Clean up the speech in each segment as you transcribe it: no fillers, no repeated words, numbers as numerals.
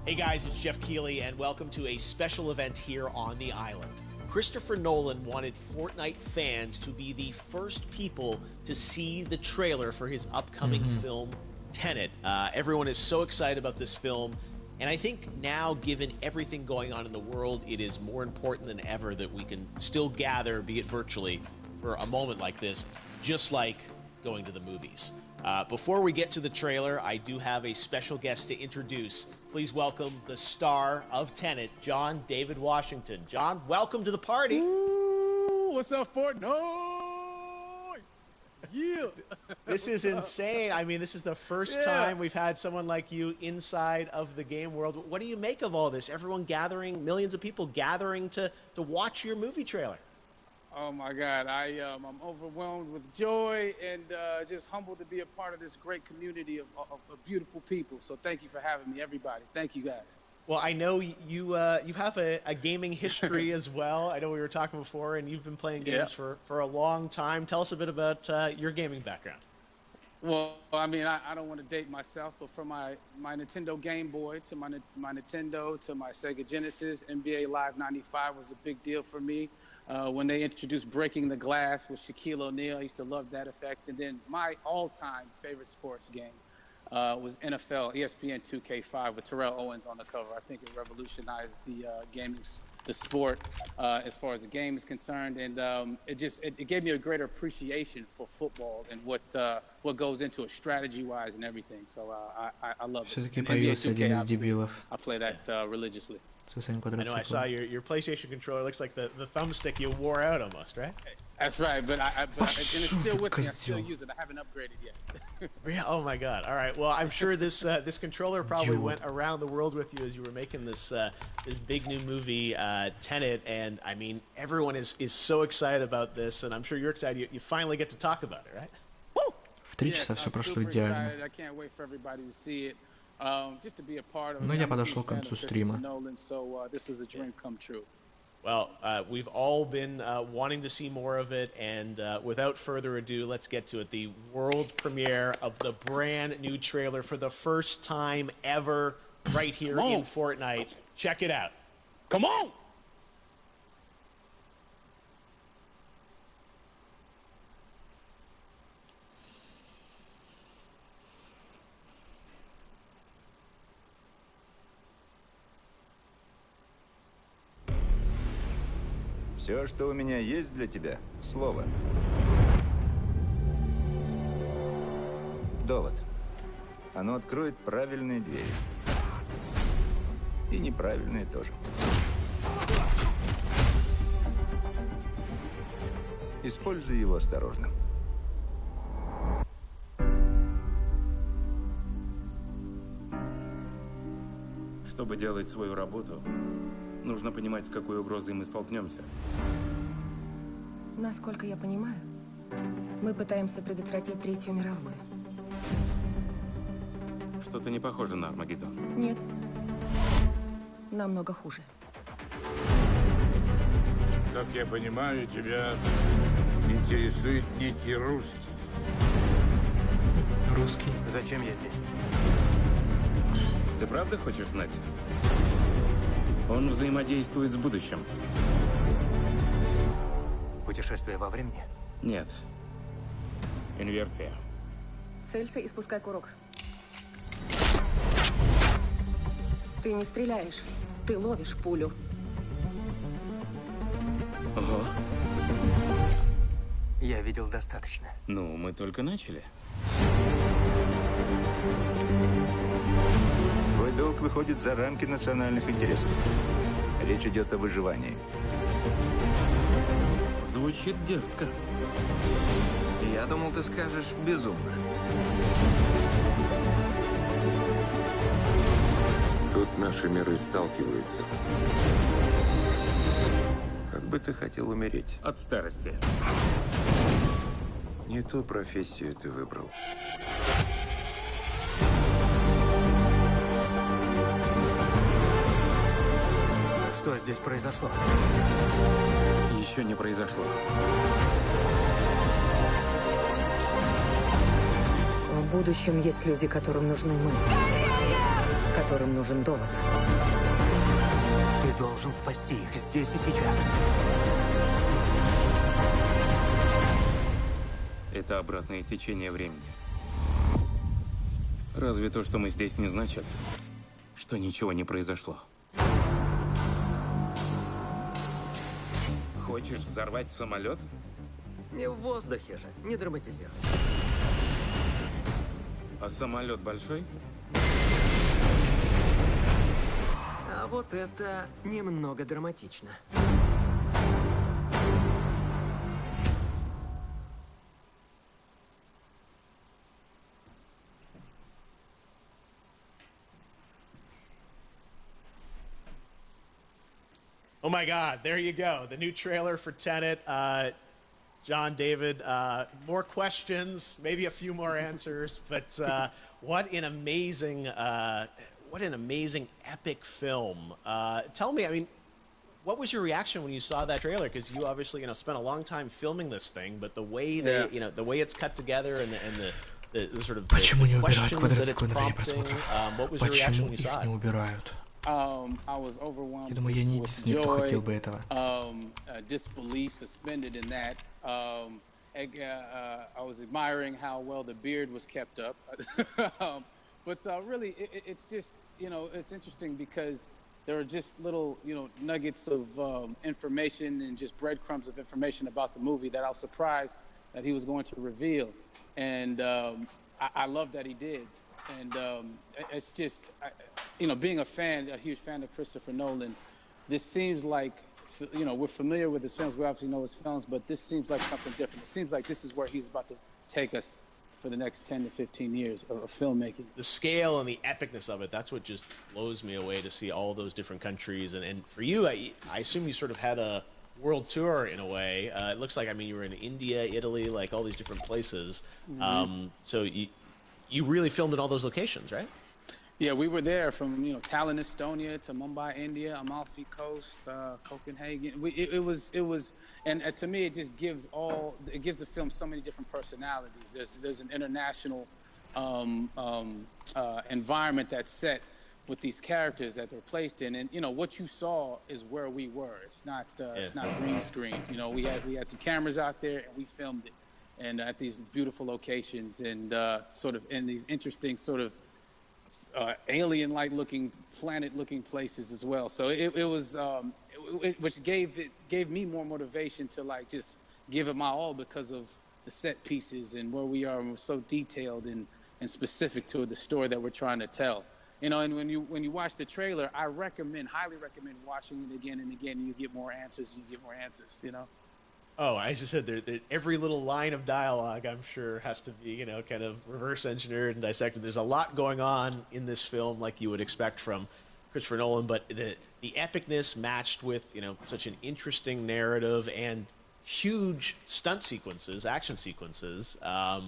Hey guys, it's Jeff Keighley, and welcome to a special event here on the island. Christopher Nolan wanted Fortnite fans to be the first people to see the trailer for his upcoming film, Tenet. Everyone is so excited about this film, and I think now, given everything going on in the world, it is more important than ever that we can still gather, be it virtually, for a moment like this, just like going to the movies. Before we get to the trailer, I do have a special guest to introduce. Please welcome the star of Tenet, John David Washington. John, welcome to the party. Ooh, what's up, Fortnite? Yeah. This is insane. I mean, this is the first time we've had someone like you inside of the game world. What do you make of all this? Everyone gathering, millions of people gathering to watch your movie trailer. Oh my God, I'm overwhelmed with joy and just humbled to be a part of this great community of beautiful people. So thank you for having me, everybody. Thank you, guys. Well, I know you have a gaming history as well. I know we were talking before, and you've been playing games for a long time. Tell us a bit about your gaming background. Well, I mean, I don't want to date myself, but from my Nintendo Game Boy to my Nintendo to my Sega Genesis, NBA Live 95 was a big deal for me. When they introduced Breaking the Glass with Shaquille O'Neal, I used to love that effect. And then my all-time favorite sports game was NFL ESPN 2K5 with Terrell Owens on the cover. I think it revolutionized the sport as far as the game is concerned, and it gave me a greater appreciation for football and what goes into it strategy-wise and everything. So I love it. Все-таки появился один из дебилов. I play that religiously. I know I saw your PlayStation controller. Looks like the thumbstick you wore out almost, right? That's right, but and it's still with me. I still use it. I haven't upgraded yet. Yeah. Oh my God. All right. Well, I'm sure this controller probably went around the world with you as you were making this big new movie, Tenet. And I mean, everyone is so excited about this, and I'm sure you're excited. You finally get to talk about it, right? Woo! В 3 часа все прошло идеально. I can't wait for everybody to see it. Но я подошел к концу стрима. Well, we've all been wanting to see more of it, and without further ado, let's get to it. The world premiere of the brand new trailer for the first time ever right here in Fortnite. Check it out. Come on! Все, что у меня есть для тебя, слово. Довод. Оно откроет правильные двери. И неправильные тоже. Используй его осторожно. Чтобы делать свою работу, нужно понимать, с какой угрозой мы столкнемся. Насколько я понимаю, мы пытаемся предотвратить Третью мировую. Что-то не похоже на Армагеддон. Нет. Намного хуже. Как я понимаю, тебя интересует некий русский. Русский? Зачем я здесь? Ты правда хочешь знать? Он взаимодействует с будущим. Путешествие во времени? Нет. Инверсия. Целься и спускай курок. Ты не стреляешь, ты ловишь пулю. Ого. Я видел достаточно. Ну, мы только начали. Твой долг выходит за рамки национальных интересов. Речь идет о выживании. Звучит дерзко. Я думал, ты скажешь безумно. Тут наши миры сталкиваются. Как бы ты хотел умереть? От старости. Не ту профессию ты выбрал. Что здесь произошло? Еще не произошло. В будущем есть люди, которым нужны мы. которым нужен довод. Ты должен спасти их здесь и сейчас. Это обратное течение времени. Разве то, что мы здесь, не значит, что ничего не произошло? Хочешь взорвать самолет? Не в воздухе же, не драматизируй. А самолет большой? А вот это немного драматично. Oh my God, there you go. The new trailer for Tenet. John, David, more questions, maybe a few more answers, but what an amazing epic film. Tell me, I mean, what was your reaction when you saw that trailer? Because you obviously, spent a long time filming this thing, but the way the way it's cut together and the sort of the questions that it's prompting, what was your reaction when you saw it? I was overwhelmed with joy, disbelief suspended in that. I was admiring how well the beard was kept up. But really, it's just, it's interesting because there are just little, nuggets of information and just breadcrumbs of information about the movie that I was surprised that he was going to reveal. And I love that he did. And it's just, being a huge fan of Christopher Nolan, this seems like, we're familiar with his films, we obviously know his films, but this seems like something different. It seems like this is where he's about to take us for the next 10 to 15 years of filmmaking. The scale and the epicness of it, that's what just blows me away, to see all those different countries. And for you, I assume you sort of had a world tour in a way. It looks like, you were in India, Italy, like all these different places. Mm-hmm. So you really filmed in all those locations, right? Yeah, we were there from Tallinn, Estonia, to Mumbai, India, Amalfi Coast, Copenhagen. It was, and to me, it just gives the film so many different personalities. There's an international environment that's set with these characters that they're placed in, and what you saw is where we were. It's not green screen. We had some cameras out there and we filmed it, and at these beautiful locations and sort of in these interesting sort of alien-like looking, planet-looking places as well. So it was, which gave me more motivation to just give it my all because of the set pieces and where we are, and we're so detailed and specific to the story that we're trying to tell. And when you watch the trailer, I highly recommend watching it again and again. You get more answers. Oh, as I said, every little line of dialogue, I'm sure, has to be, kind of reverse engineered and dissected. There's a lot going on in this film, like you would expect from Christopher Nolan, but the epicness matched with, such an interesting narrative and huge stunt sequences, action sequences. I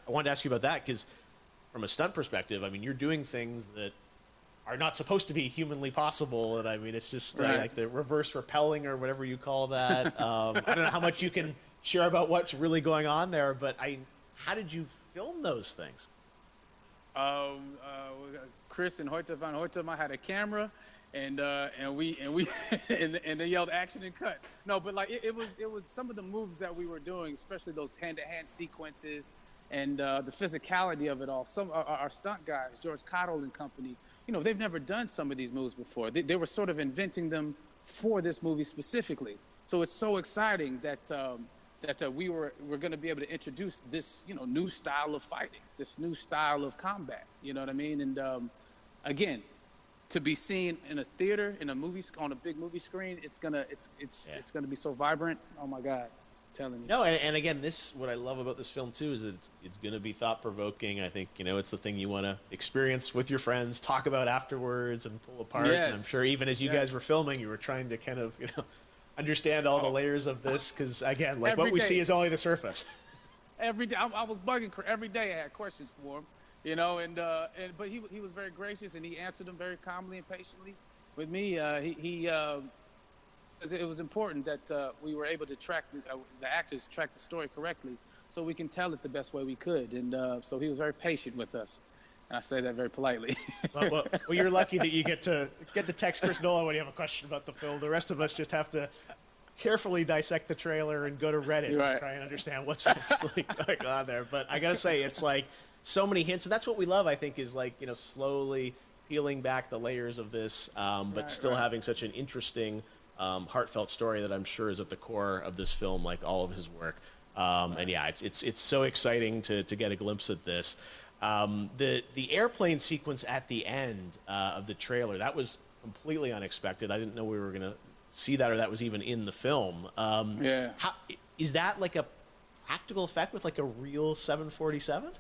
wanted to ask you about that because, from a stunt perspective, you're doing things that are not supposed to be humanly possible, and it's just like the reverse rappelling or whatever you call that. I don't know how much you can share about what's really going on there, but how did you film those things? Chris and Hoyte van Hoytema had a camera, and they yelled action and cut. No, but it was some of the moves that we were doing, especially those hand-to-hand sequences and the physicality of it all. Some our stunt guys, George Cottle and company, they've never done some of these moves before. They were sort of inventing them for this movie specifically. So it's so exciting that we're going to be able to introduce this, new style of fighting, this new style of combat. You know what I mean? And again, to be seen in a theater, in a movie, on a big movie screen, it's gonna be so vibrant. Oh my God. Telling you. No, and again, what I love about this film too is that it's going to be thought-provoking. I think it's the thing you want to experience with your friends, talk about afterwards, and pull apart. Yes. And I'm sure even as you guys were filming, you were trying to kind of understand all the layers of this, because again, what we see is only the surface. Every day, I was bugging every day. I had questions for him, but he was very gracious and he answered them very calmly and patiently with me. It was important that we were able to track the actors track the story correctly, so we can tell it the best way we could. And so he was very patient with us. And I say that very politely. well, you're lucky that you get to text Chris Nolan when you have a question about the film. The rest of us just have to carefully dissect the trailer and go to Reddit to try and understand what's really going on there. But I gotta say, it's like so many hints, and that's what we love, I think, is like, you know, slowly peeling back the layers of this, but still having such an interesting, heartfelt story that I'm sure is at the core of this film, like all of his work. And yeah, it's so exciting to get a glimpse at this. The airplane sequence at the end of the trailer, that was completely unexpected. I didn't know we were gonna see that, or that was even in the film. Is that like a practical effect with like a real 747?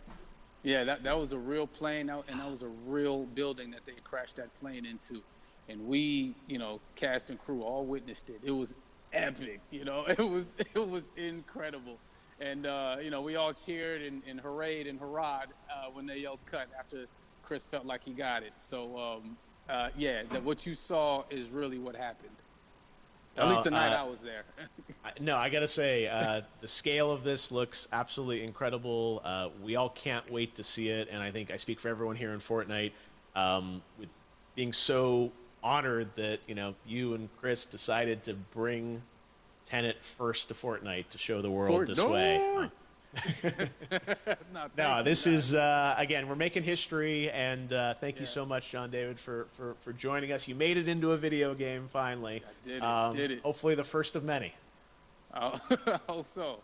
Yeah, that was a real plane, and that was a real building that they crashed that plane into. And we, you know, cast and crew all witnessed it. It was epic, you know, it was incredible. And, you know, we all cheered and hurrayed and hurrahed when they yelled cut after Chris felt like he got it. So, yeah, what you saw is really what happened. At least the night I was there. No, I got to say, the scale of this looks absolutely incredible. We all can't wait to see it. And I think I speak for everyone here in Fortnite with being so honored that, you know, you and Chris decided to bring Tenet first to Fortnite to show the world this way. No, this is, again, we're making history, and thank you so much, John David, for joining us. You made it into a video game, finally. I did it. Hopefully the first of many. I hope so.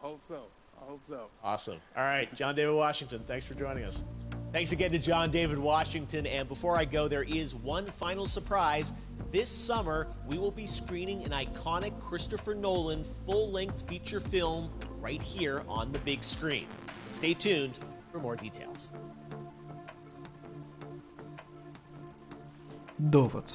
Awesome. All right, John David Washington, thanks for joining us. Thanks again to John David Washington, and before I go, there is one final surprise. This summer, we will be screening an iconic Christopher Nolan full-length feature film right here on the big screen. Stay tuned for more details. Довод.